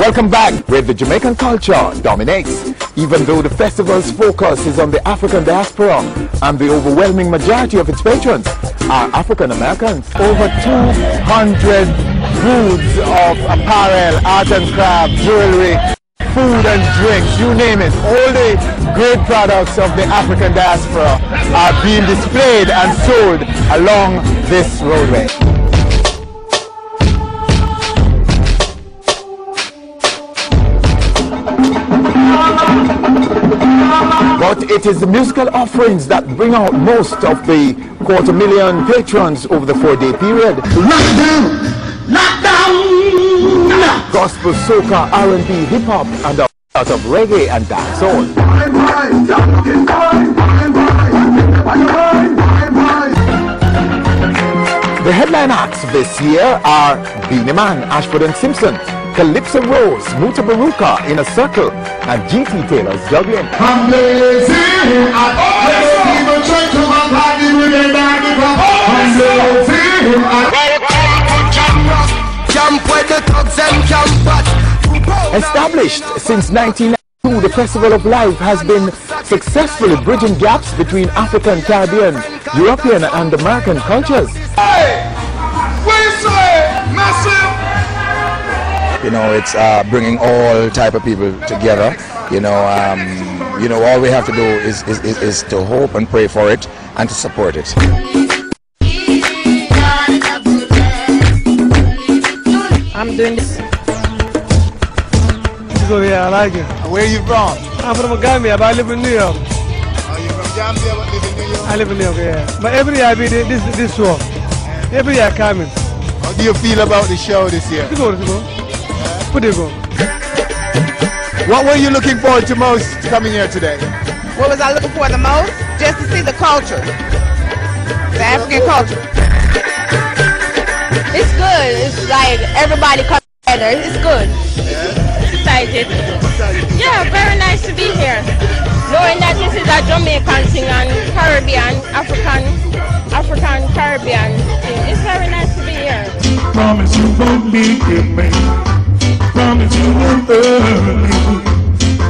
Welcome back, where the Jamaican culture dominates. Even though the festival's focus is on the African diaspora and the overwhelming majority of its patrons are African Americans. Over 200 booths of apparel, art and craft, jewelry, food and drinks, you name it. All the great products of the African diaspora are being displayed and sold along this roadway. But it is the musical offerings that bring out most of the 250,000 patrons over the 4-day period. Knockdown! Gospel, soca, R&B, hip-hop, and a lot of reggae and dancehall. The headline acts this year are Beanie Man, Ashford and Simpson, Calypso Rose, Muta Baruka in a Circle, and GT Taylor's juggling. I'm lazy, Established since 1992, the Festival of Life has been successfully bridging gaps between African, Caribbean, European and American cultures. Hey! You know, it's bringing all type of people together. You know, all we have to do is to hope and pray for it and to support it. I'm doing this. Yeah, I like it. Where are you from? I'm from Gambia, but I live in New York. Oh, you're from Gambia but live in New York? I live in New York, yeah. But every year I be this show. Every year I come in. How do you feel about the show this year? It's good, it's good. Pretty good. What were you looking forward to most coming here today? What was I looking for the most? Just to see the culture. The African culture. It's good. It's like everybody comes together. It's good. Excited. Yeah, very nice to be here. Knowing that this is a Jamaican thing and Caribbean, African Caribbean thing. It's very nice to be here. Promise you won't be me. Promise you won't hurt me.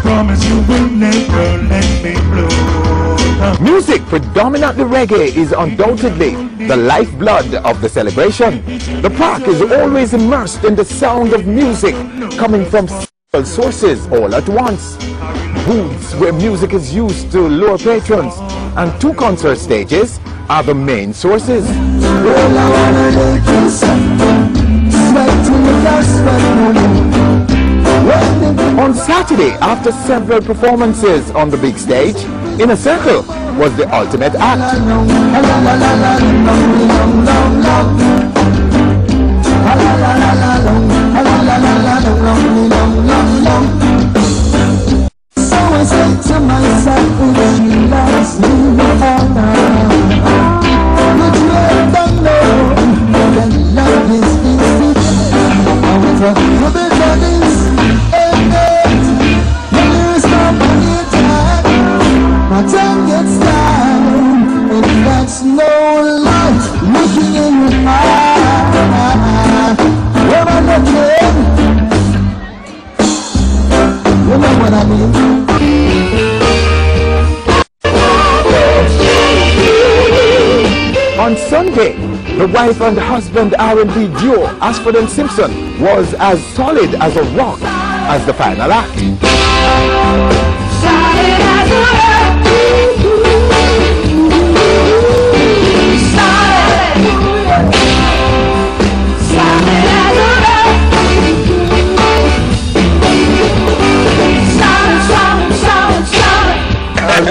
Promise you will never let me blow. Music, predominantly reggae, is undoubtedly the lifeblood of the celebration. The park is always immersed in the sound of music coming from several sources all at once. Booths where music is used to lure patrons, and 2 concert stages are the main sources. On Saturday, after several performances on the big stage, In a Circle was the ultimate act. So I say to myself, if she loves me, would you ever know that love is easy? I want to better this, and there is no money time. My time gets down, and that's no light. Looking in your eye, when I'm looking, you know what I mean. On Sunday, the wife and husband R&B duo Ashford and Simpson was as solid as a rock as the final act.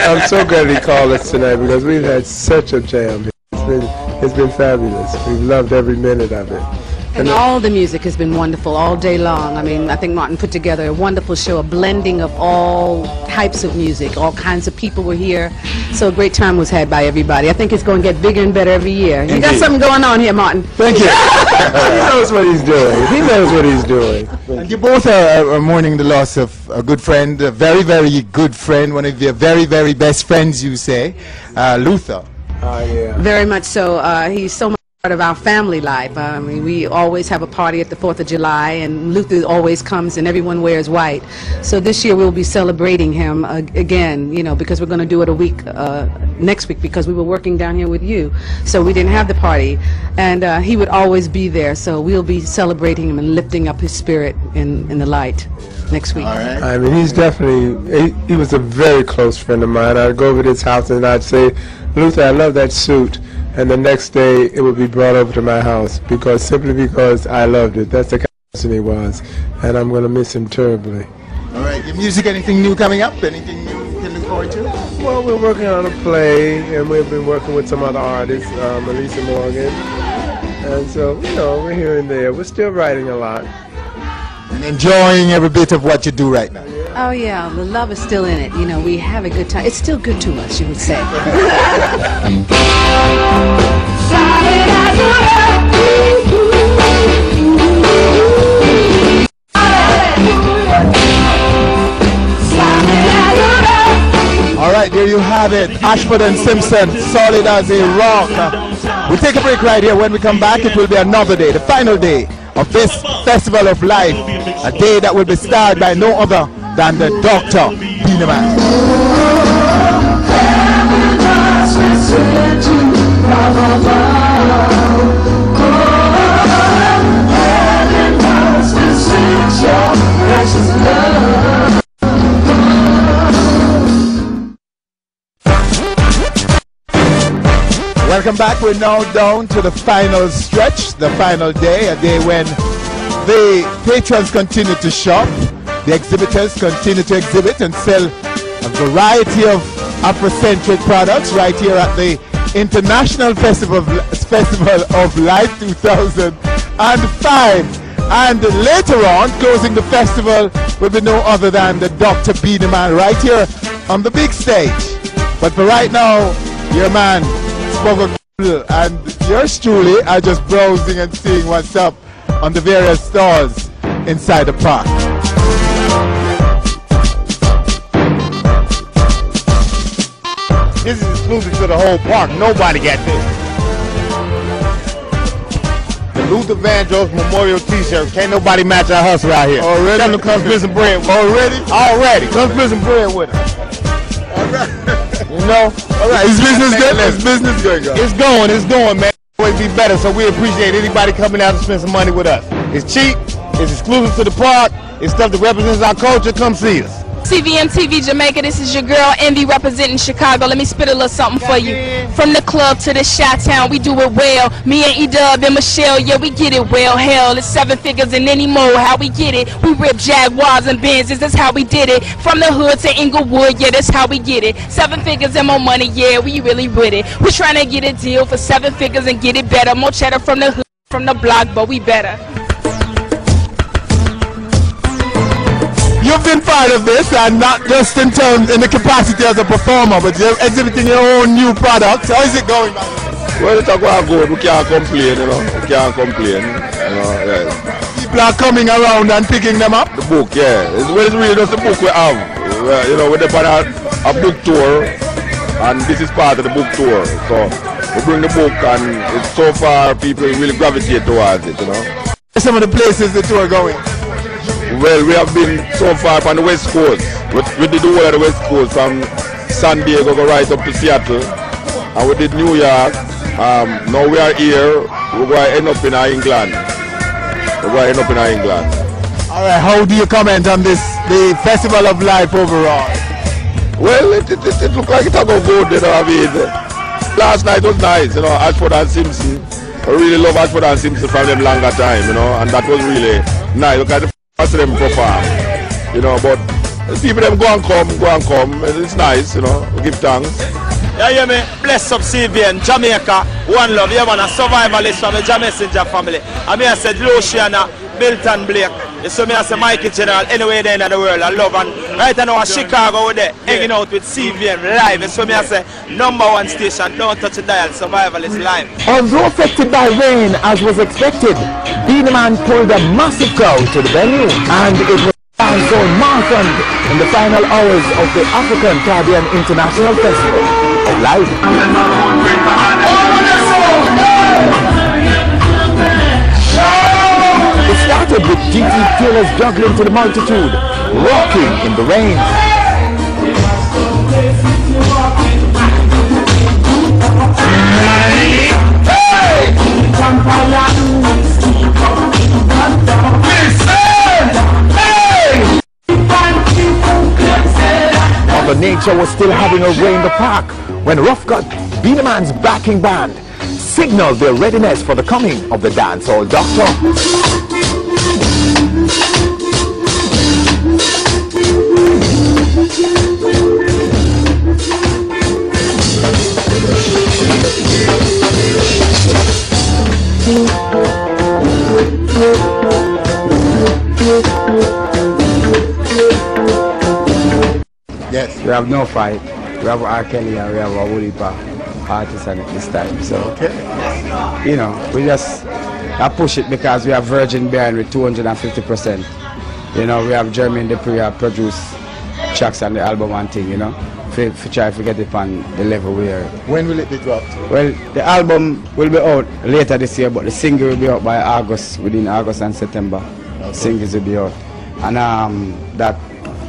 I'm so glad he called us tonight because we've had such a jam. It's been fabulous. We've loved every minute of it. And all the music has been wonderful all day long. I mean, I think Martin put together a wonderful show, a blending of all types of music. All kinds of people were here. So a great time was had by everybody. I think it's going to get bigger and better every year. You got something going on here, Martin. Thank you. He knows what he's doing. He knows what he's doing. And you both are mourning the loss of a good friend, a very, very good friend, one of your very, very best friends, you say, Luther. Yeah. Very much so. He's so much part of our family life. I mean, we always have a party at the 4th of July, and Luther always comes and everyone wears white. So this year we'll be celebrating him again, you know, because we're going to do it a week, next week, because we were working down here with you. So we didn't have the party, and he would always be there. So we'll be celebrating him and lifting up his spirit in the light next week. All right. I mean, he's definitely, he was a very close friend of mine. I'd go over to his house and I'd say, Luther, I love that suit. And the next day it would be brought over to my house simply because I loved it. That's the kind of person he was. And I'm going to miss him terribly. All right. Your music, anything new coming up? Anything new you can look forward to? Well, we're working on a play, and we've been working with some other artists, Melissa Morgan. And so, you know, we're here and there. We're still writing a lot. And enjoying every bit of what you do right now. Oh yeah, the love is still in it. You know, we have a good time. It's still good to us, you would say. All right, there you have it. Ashford and Simpson, solid as a rock. We'll take a break right here. When we come back, it will be another day, the final day of this Festival of Life, a day that will be starred by no other than the Dr. Beaneman. Welcome back. We're now down to the final stretch, the final day, a day when the patrons continue to shop, the exhibitors continue to exhibit and sell a variety of Afrocentric products right here at the International Festival of Life 2005. And later on, closing the festival will be no other than the Dr. Beaneman right here on the big stage. But for right now, your man, and yours truly are just browsing and seeing what's up on the various stores inside the park. This is exclusive to the whole park. Nobody got this. The Luther Vandross Memorial T-shirt. Can't nobody match our hustle out here. Already? Tell them to come spend some bread. Already? Already. Come spend some bread with us. You know? All right. Is business good? Is business going on? It's going, man. Always be better, so we appreciate anybody coming out to spend some money with us. It's cheap. It's exclusive to the park. It's stuff that represents our culture. Come see us. CVM TV Jamaica, this is your girl Envy representing Chicago. Let me spit a little something for you. From the club to the Chi-Town, we do it well. Me and E-Dub and Michelle, yeah, we get it well. Hell, it's 7 figures and any more. How we get it? We rip Jaguars and Benzes, that's how we did it. From the hood to Inglewood, yeah, that's how we get it. 7 figures and more money, yeah, we really with it. We're trying to get a deal for 7 figures and get it better. More cheddar from the hood, from the block, but we better. You've been part of this, and not just in the capacity as a performer, but you're exhibiting your own new products. How is it going? Well, it's going good. We can't complain, you know. We can't complain, you know. Yeah. People are coming around and picking them up. The book, yeah. It's really just the book we have. You know, we're on a book tour, and this is part of the book tour. So we bring the book, and it's so far people really gravitate towards it, you know. Some of the places the tour going. Well, we have been so far on the West Coast. We did the whole of the West Coast from San Diego go right up to Seattle. And we did New York. Now we are here. We're going to end up in England. All right, how do you comment on this, the Festival of Life overall? Well, it looked like it's going to go good, you know. I mean, last night was nice, you know, Ashford and Simpson. I really love Ashford and Simpson from them longer time, you know, and that was really nice. Look at the them perform, you know, but people them go and come, it's nice, you know, we give thanks. Yeah, you me, bless up CVN, Jamaica, one love, yeah man, a survivalist from the Messenger family. I mean I said Luciana, Milton Blake, you saw me as a Mikey General, anywhere there in the world, I love, and right now Chicago over there, hanging out with CVN live, you saw me as a #1 station, don't touch the dial, survivalist live. Although affected by rain as was expected, Beaneman pulled a massive crowd to the venue, and it was so marathoned in the final hours of the African Caribbean International Festival of Life. GT Taylor's juggling to the multitude, rocking in the rain. Mother Nature was still having a way in the park when Rough Gut, Beenie Man's backing band, signaled their readiness for the coming of the dancehall doctor. Yes. We have no fight. We have R. Kelly and we have a Woody artist at this time. So, you know, we just push it because we have Virgin behind with 250%. You know, we have Jermaine Dupri produce tracks on the album and thing, you know. For try to get it on the level we are. When will it be dropped? Well, the album will be out later this year, but the single will be out by August, within August and September. Okay. Singles will be out. And that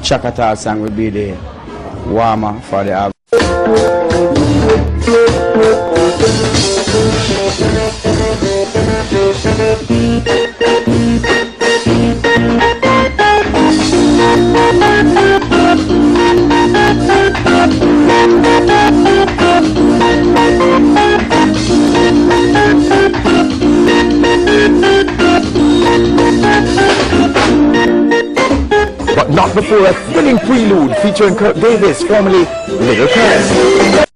Chakata song will be the warmer for the album. But not before a thrilling prelude featuring Kirk Davis, formerly Little Kirk.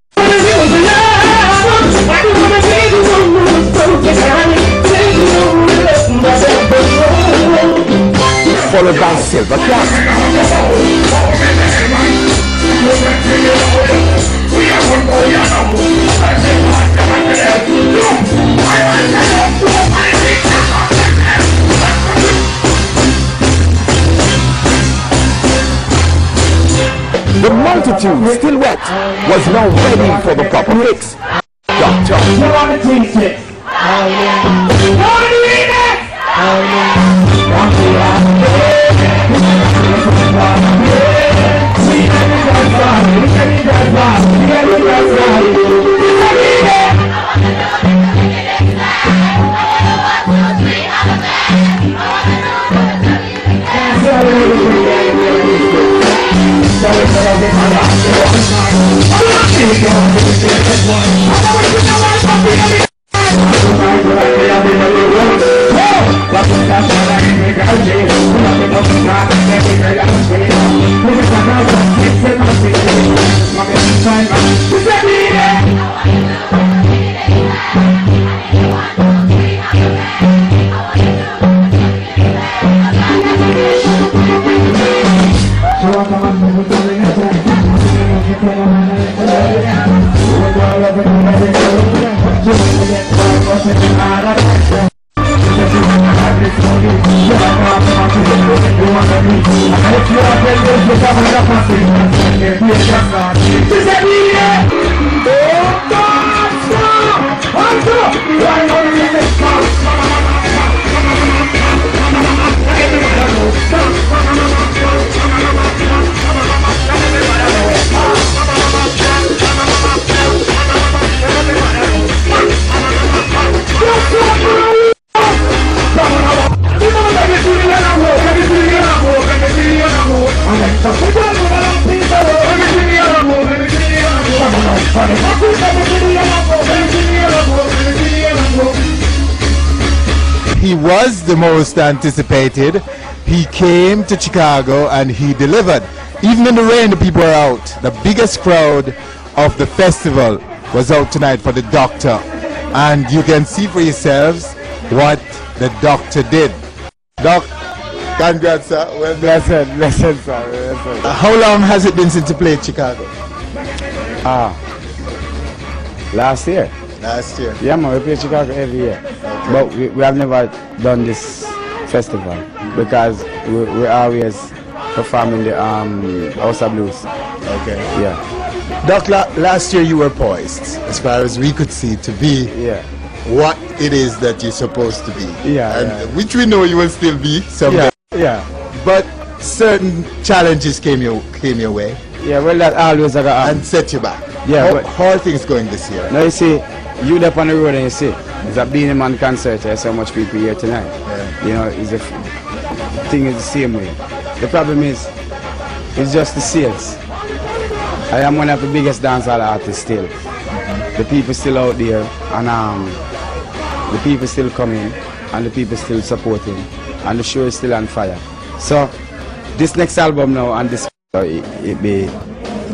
Followed by Silver Cat. The multitude, still wet, was now ready for the proper mix. Doctor. He was the most anticipated. He came to Chicago and he delivered. Even in the rain, the people were out. The biggest crowd of the festival was out tonight for the Doctor. And you can see for yourselves what the Doctor did. Doc, congrats, sir. Well, blessed, sir. Blessed. How long has it been since you played Chicago? Last year. Last year? Yeah, man, we play Chicago every year. Okay. But we have never done this festival because we always perform in the House of Blues. Okay. Yeah. Doc, last year you were poised, as far as we could see, to be what it is that you're supposed to be. Yeah, and which we know you will still be someday. Yeah. But certain challenges came your way. Yeah, well, that always and set you back. Yeah, how are things going this year? Now you see, you up on the road and you see, it's a Beanie Man concert. There's so much people here tonight. Yeah. You know, it's thing is the same way. The problem is, it's just the sales. I am one of the biggest dancehall artists still. The people still out there, and the people still coming, and the people still supporting, and the show is still on fire. So this next album now, and this it be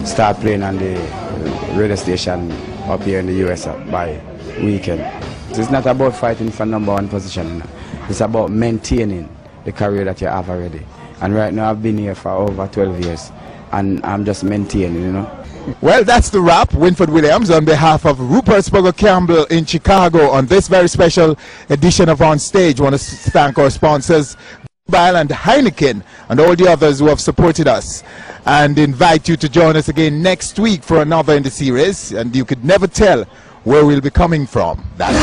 start playing on the radio station up here in the US by weekend. It's not about fighting for #1 position. It's about maintaining the career that you have already. And right now I've been here for over 12 years, and I'm just maintaining, you know. Well, that's the wrap. Winford Williams on behalf of Rupert Spugger Campbell in Chicago on this very special edition of On Stage. I want to thank our sponsors, Bile and Heineken, and all the others who have supported us, and invite you to join us again next week for another in the series. And you could never tell where we'll be coming from. That's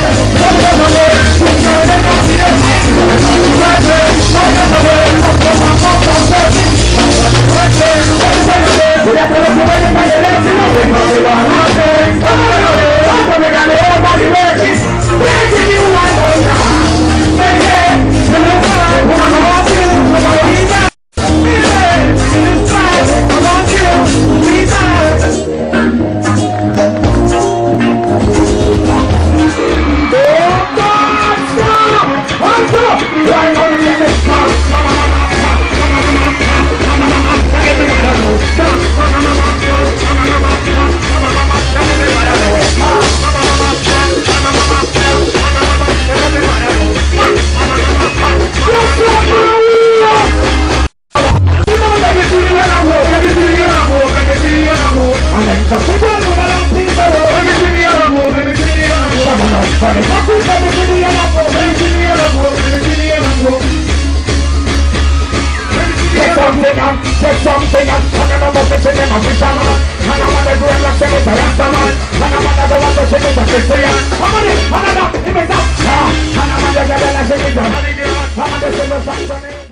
Something